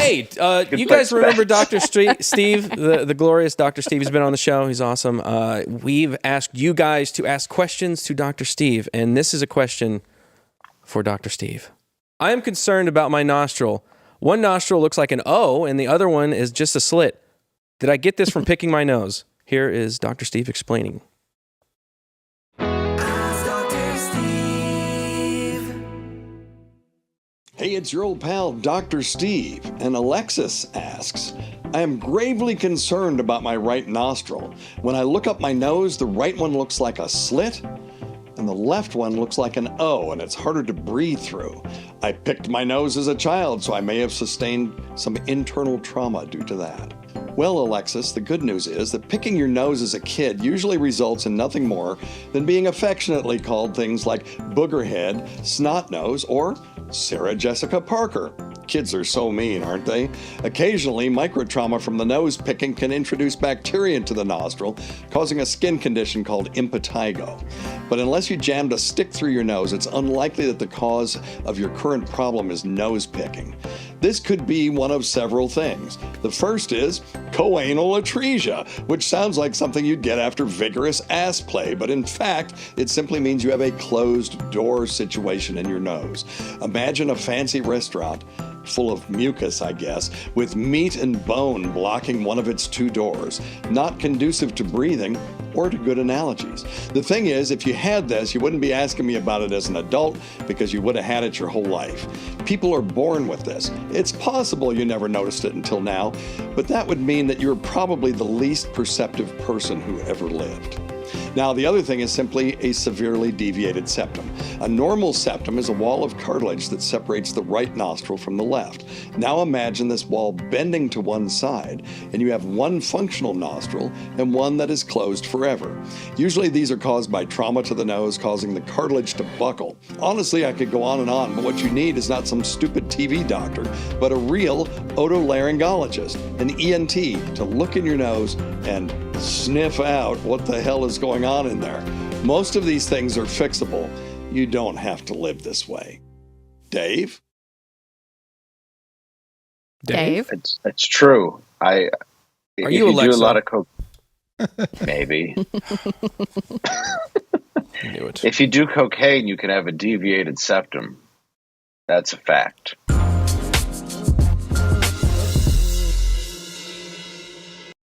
Hey, you guys remember Dr. Steve, the glorious Dr. Steve? He's been on the show. He's awesome. We've asked you guys to ask questions to Dr. Steve, and this is a question for Dr. Steve. I am concerned about my nostril. One nostril looks like an O, and the other one is just a slit. Did I get this from picking my nose? Here is Dr. Steve explaining. Hey, it's your old pal, Dr. Steve, and Alexis asks, I am gravely concerned about my right nostril. When I look up my nose, the right one looks like a slit, and the left one looks like an O, and it's harder to breathe through. I picked my nose as a child, so I may have sustained some internal trauma due to that. Well, Alexis, the good news is that picking your nose as a kid usually results in nothing more than being affectionately called things like boogerhead, snot nose, or Sarah Jessica Parker. Kids are so mean, aren't they? Occasionally, microtrauma from the nose picking can introduce bacteria into the nostril, causing a skin condition called impetigo. But unless you jammed a stick through your nose, it's unlikely that the cause of your current problem is nose picking. This could be one of several things. The first is choanal atresia, which sounds like something you'd get after vigorous ass play, but in fact, it simply means you have a closed door situation in your nose. Imagine a fancy restaurant full of mucus, I guess, with meat and bone blocking one of its two doors, not conducive to breathing or to good analogies. The thing is, if you had this, you wouldn't be asking me about it as an adult because you would have had it your whole life. People are born with this. It's possible you never noticed it until now, but that would mean that you're probably the least perceptive person who ever lived. Now, the other thing is simply a severely deviated septum. A normal septum is a wall of cartilage that separates the right nostril from the left. Now imagine this wall bending to one side, and you have one functional nostril and one that is closed forever. Usually these are caused by trauma to the nose, causing the cartilage to buckle. Honestly, I could go on, but what you need is not some stupid TV doctor, but a real otolaryngologist, an ENT, to look in your nose and sniff out what the hell is going on in there. Most of these things are fixable. You don't have to live this way. Dave? Dave? It's true. Are you Alexa? Do a lot of coke, maybe. I knew it. If you do cocaine, you can have a deviated septum. That's a fact.